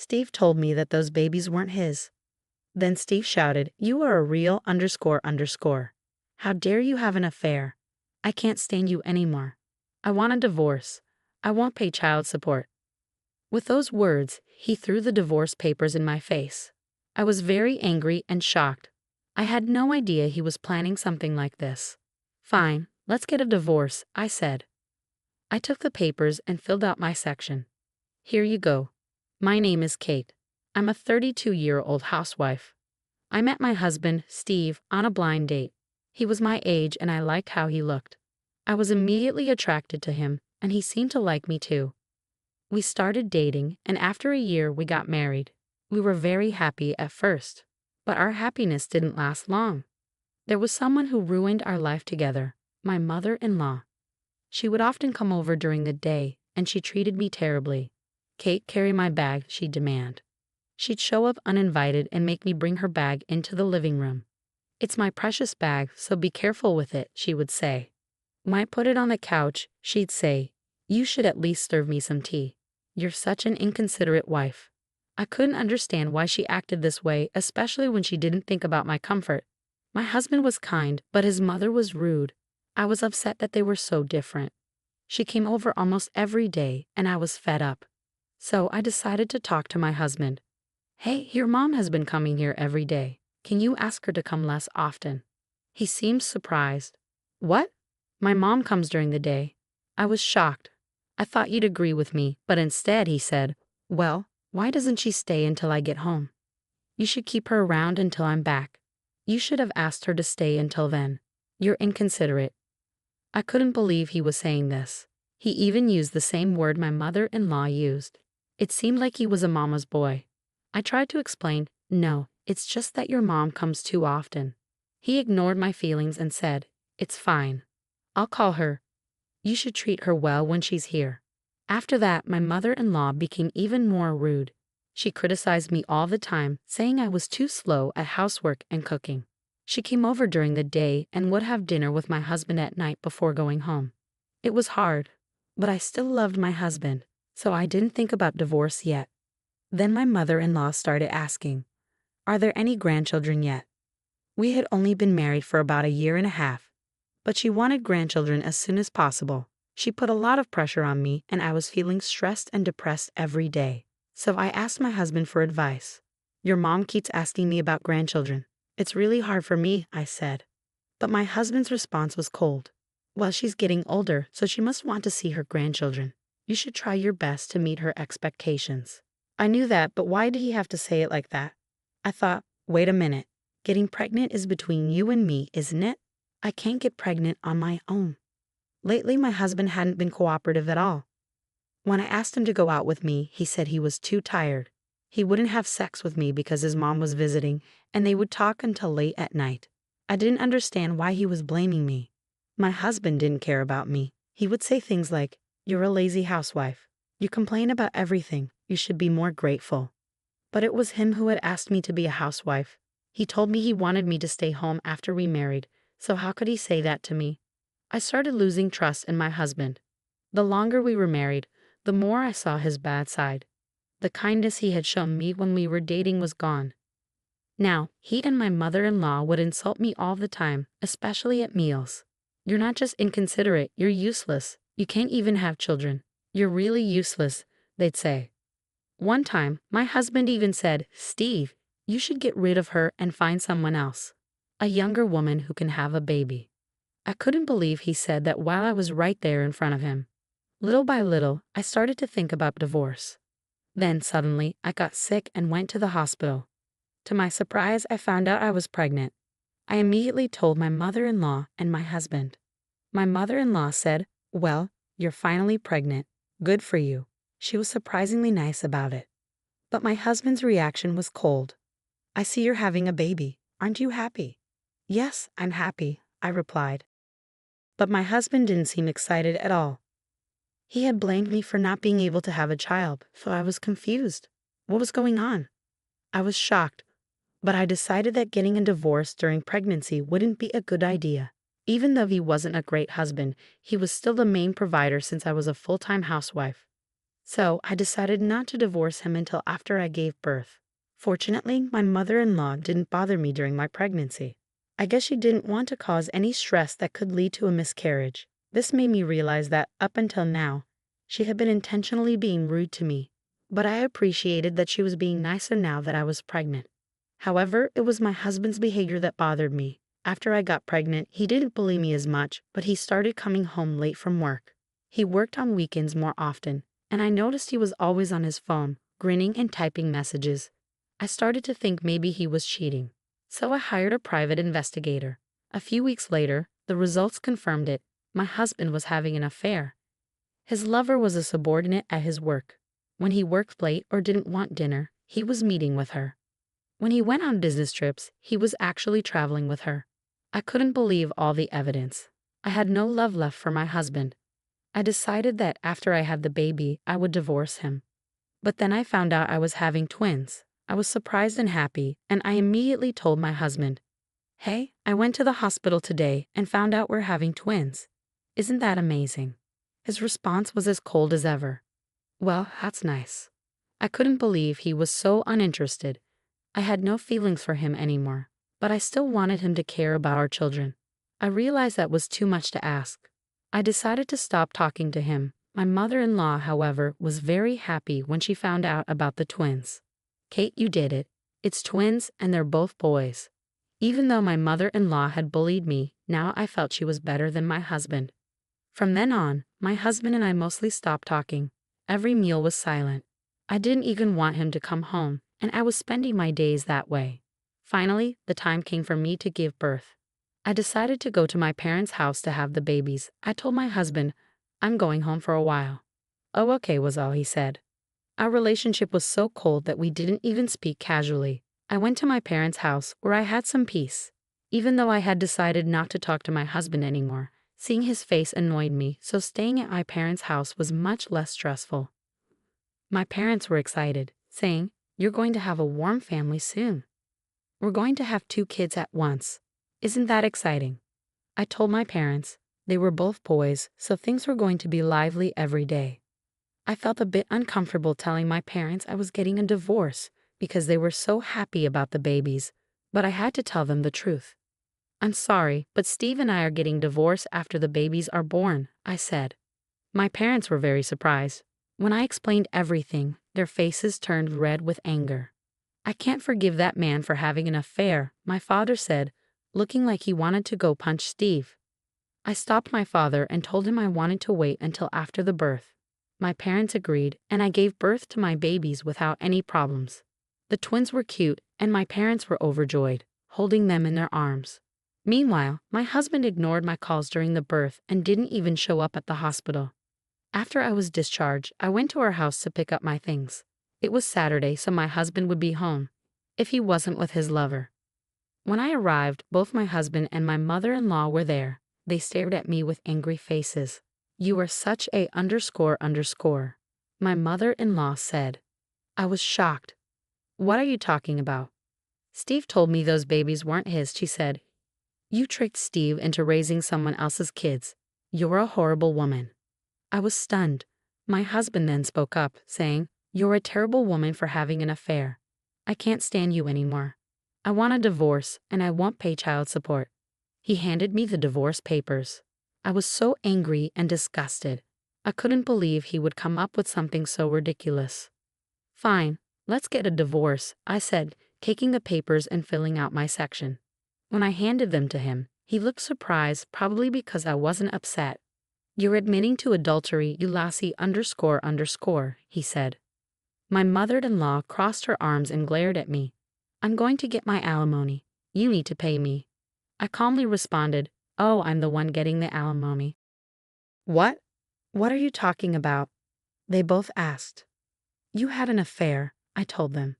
Steve told me that those babies weren't his. Then Steve shouted, "You are a real ___. How dare you have an affair? I can't stand you anymore. I want a divorce. I won't pay child support." With those words, he threw the divorce papers in my face. I was very angry and shocked. I had no idea he was planning something like this. "Fine, let's get a divorce," I said. I took the papers and filled out my section. "Here you go. My name is Kate. I'm a 32-year-old housewife. I met my husband, Steve, on a blind date. He was my age and I liked how he looked. I was immediately attracted to him, and he seemed to like me too. We started dating, and after a year we got married. We were very happy at first, but our happiness didn't last long. There was someone who ruined our life together, my mother-in-law. She would often come over during the day, and she treated me terribly. "Kate, carry my bag," she'd demand. She'd show up uninvited and make me bring her bag into the living room. "It's my precious bag, so be careful with it," she would say. When I put it on the couch, she'd say, "You should at least serve me some tea. You're such an inconsiderate wife." I couldn't understand why she acted this way, especially when she didn't think about my comfort. My husband was kind, but his mother was rude. I was upset that they were so different. She came over almost every day, and I was fed up. So I decided to talk to my husband. "Hey, your mom has been coming here every day. Can you ask her to come less often?" He seemed surprised. "What? My mom comes during the day." I was shocked. I thought you'd agree with me, but instead he said, "Well, why doesn't she stay until I get home? You should keep her around until I'm back. You should have asked her to stay until then. You're inconsiderate." I couldn't believe he was saying this. He even used the same word my mother-in-law used. It seemed like he was a mama's boy. I tried to explain, "No, it's just that your mom comes too often." He ignored my feelings and said, "It's fine. I'll call her. You should treat her well when she's here." After that, my mother-in-law became even more rude. She criticized me all the time, saying I was too slow at housework and cooking. She came over during the day and would have dinner with my husband at night before going home. It was hard, but I still loved my husband, so I didn't think about divorce yet. Then my mother-in-law started asking, "Are there any grandchildren yet?" We had only been married for about a year and a half, but she wanted grandchildren as soon as possible. She put a lot of pressure on me, and I was feeling stressed and depressed every day. So I asked my husband for advice. "Your mom keeps asking me about grandchildren. It's really hard for me," I said. But my husband's response was cold. "Well, she's getting older, so she must want to see her grandchildren. You should try your best to meet her expectations." I knew that, but why did he have to say it like that? I thought, wait a minute. Getting pregnant is between you and me, isn't it? I can't get pregnant on my own. Lately, my husband hadn't been cooperative at all. When I asked him to go out with me, he said he was too tired. He wouldn't have sex with me because his mom was visiting, and they would talk until late at night. I didn't understand why he was blaming me. My husband didn't care about me. He would say things like, "You're a lazy housewife. You complain about everything. You should be more grateful." But it was him who had asked me to be a housewife. He told me he wanted me to stay home after we married, so how could he say that to me? I started losing trust in my husband. The longer we were married, the more I saw his bad side. The kindness he had shown me when we were dating was gone. Now, he and my mother-in-law would insult me all the time, especially at meals. "You're not just inconsiderate, you're useless. You can't even have children. You're really useless," they'd say. One time, my husband even said, "Steve, you should get rid of her and find someone else. A younger woman who can have a baby." I couldn't believe he said that while I was right there in front of him. Little by little, I started to think about divorce. Then suddenly, I got sick and went to the hospital. To my surprise, I found out I was pregnant. I immediately told my mother-in-law and my husband. My mother-in-law said, "Well, you're finally pregnant. Good for you." She was surprisingly nice about it. But my husband's reaction was cold. "I see you're having a baby. Aren't you happy?" "Yes, I'm happy," I replied. But my husband didn't seem excited at all. He had blamed me for not being able to have a child, so I was confused. What was going on? I was shocked, but I decided that getting a divorce during pregnancy wouldn't be a good idea. Even though he wasn't a great husband, he was still the main provider since I was a full-time housewife. So I decided not to divorce him until after I gave birth. Fortunately, my mother-in-law didn't bother me during my pregnancy. I guess she didn't want to cause any stress that could lead to a miscarriage. This made me realize that, up until now, she had been intentionally being rude to me. But I appreciated that she was being nicer now that I was pregnant. However, it was my husband's behavior that bothered me. After I got pregnant, he didn't bully me as much, but he started coming home late from work. He worked on weekends more often, and I noticed he was always on his phone, grinning and typing messages. I started to think maybe he was cheating. So I hired a private investigator. A few weeks later, the results confirmed it. My husband was having an affair. His lover was a subordinate at his work. When he worked late or didn't want dinner, he was meeting with her. When he went on business trips, he was actually traveling with her. I couldn't believe all the evidence. I had no love left for my husband. I decided that after I had the baby, I would divorce him. But then I found out I was having twins. I was surprised and happy, and I immediately told my husband, "Hey, I went to the hospital today and found out we're having twins. Isn't that amazing?" His response was as cold as ever. "Well, that's nice." I couldn't believe he was so uninterested. I had no feelings for him anymore, but I still wanted him to care about our children. I realized that was too much to ask. I decided to stop talking to him. My mother-in-law, however, was very happy when she found out about the twins. "Kate, you did it. It's twins and they're both boys." Even though my mother-in-law had bullied me, now I felt she was better than my husband. From then on, my husband and I mostly stopped talking. Every meal was silent. I didn't even want him to come home, and I was spending my days that way. Finally, the time came for me to give birth. I decided to go to my parents' house to have the babies. I told my husband, "I'm going home for a while." "Oh, okay," was all he said. Our relationship was so cold that we didn't even speak casually. I went to my parents' house where I had some peace. Even though I had decided not to talk to my husband anymore, seeing his face annoyed me, so staying at my parents' house was much less stressful. My parents were excited, saying, "You're going to have a warm family soon. We're going to have 2 kids at once. Isn't that exciting?" I told my parents. They were both boys, so things were going to be lively every day. I felt a bit uncomfortable telling my parents I was getting a divorce because they were so happy about the babies, but I had to tell them the truth. "I'm sorry, but Steve and I are getting divorced after the babies are born," I said. My parents were very surprised. When I explained everything, their faces turned red with anger. "I can't forgive that man for having an affair," my father said, looking like he wanted to go punch Steve. I stopped my father and told him I wanted to wait until after the birth. My parents agreed, and I gave birth to my babies without any problems. The twins were cute, and my parents were overjoyed, holding them in their arms. Meanwhile, my husband ignored my calls during the birth and didn't even show up at the hospital. After I was discharged, I went to our house to pick up my things. It was Saturday, so my husband would be home, if he wasn't with his lover. When I arrived, both my husband and my mother-in-law were there. They stared at me with angry faces. "You are such a ___," my mother-in-law said. I was shocked. "What are you talking about?" "Steve told me those babies weren't his," she said. "You tricked Steve into raising someone else's kids. You're a horrible woman." I was stunned. My husband then spoke up, saying, "You're a terrible woman for having an affair. I can't stand you anymore. I want a divorce, and I won't pay child support." He handed me the divorce papers. I was so angry and disgusted. I couldn't believe he would come up with something so ridiculous. "Fine, let's get a divorce," I said, taking the papers and filling out my section. When I handed them to him, he looked surprised, probably because I wasn't upset. "You're admitting to adultery, you lassie ___," he said. My mother-in-law crossed her arms and glared at me. "I'm going to get my alimony. You need to pay me." I calmly responded, "Oh, I'm the one getting the alimony." "What? What are you talking about?" they both asked. "You had an affair," I told them.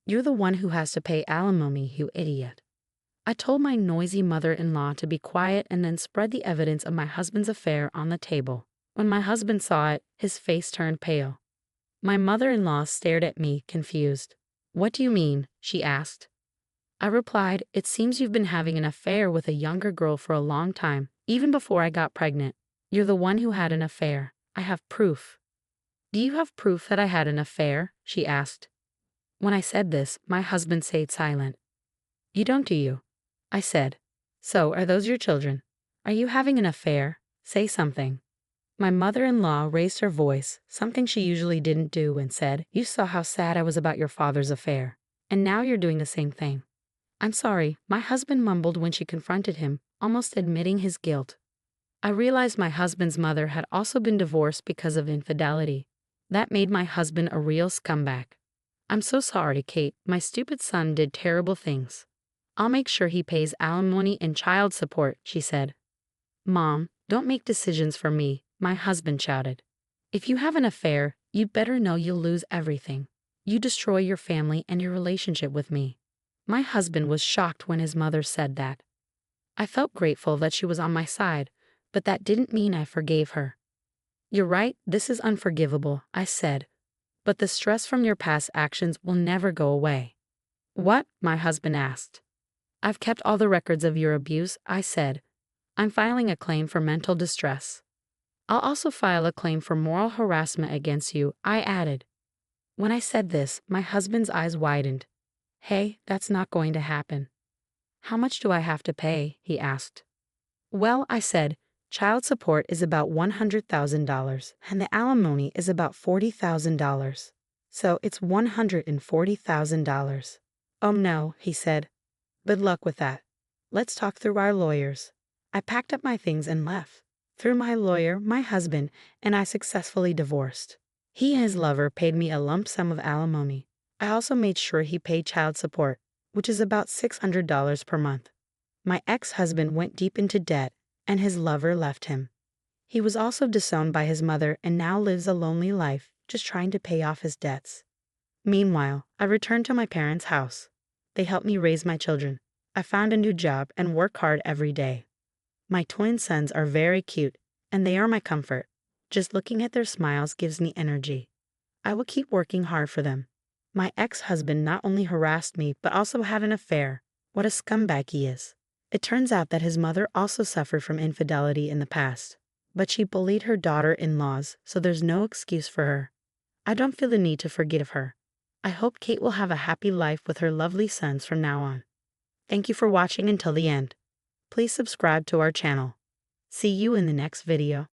"You're the one who has to pay alimony, you idiot." I told my noisy mother-in-law to be quiet and then spread the evidence of my husband's affair on the table. When my husband saw it, his face turned pale. My mother-in-law stared at me, confused. "What do you mean?" she asked. I replied, "It seems you've been having an affair with a younger girl for a long time, even before I got pregnant. You're the one who had an affair. I have proof." Do you have proof that I had an affair? She asked. When I said this, my husband stayed silent. You don't, do you? I said. So, are those your children? Are you having an affair? Say something. My mother-in-law raised her voice, something she usually didn't do, and said, You saw how sad I was about your father's affair. And now you're doing the same thing. I'm sorry, my husband mumbled when she confronted him, almost admitting his guilt. I realized my husband's mother had also been divorced because of infidelity. That made my husband a real scumbag. I'm so sorry, Kate. My stupid son did terrible things. I'll make sure he pays alimony and child support, she said. Mom, don't make decisions for me, my husband shouted. If you have an affair, you'd better know you'll lose everything. You destroy your family and your relationship with me. My husband was shocked when his mother said that. I felt grateful that she was on my side, but that didn't mean I forgave her. You're right, this is unforgivable, I said. But the stress from your past actions will never go away. What? My husband asked. I've kept all the records of your abuse, I said. I'm filing a claim for mental distress. I'll also file a claim for moral harassment against you, I added. When I said this, my husband's eyes widened. Hey, that's not going to happen. How much do I have to pay? He asked. Well, I said, child support is about $100,000 and the alimony is about $40,000. So it's $140,000. Oh no, he said. Good luck with that. Let's talk through our lawyers. I packed up my things and left. Through my lawyer, my husband, and I successfully divorced. He and his lover paid me a lump sum of alimony. I also made sure he paid child support, which is about $600 per month. My ex-husband went deep into debt, and his lover left him. He was also disowned by his mother and now lives a lonely life, just trying to pay off his debts. Meanwhile, I returned to my parents' house. They helped me raise my children. I found a new job and work hard every day. My twin sons are very cute, and they are my comfort. Just looking at their smiles gives me energy. I will keep working hard for them. My ex-husband not only harassed me, but also had an affair. What a scumbag he is. It turns out that his mother also suffered from infidelity in the past, but she bullied her daughter-in-laws, so there's no excuse for her. I don't feel the need to forgive her. I hope Kate will have a happy life with her lovely sons from now on. Thank you for watching until the end. Please subscribe to our channel. See you in the next video.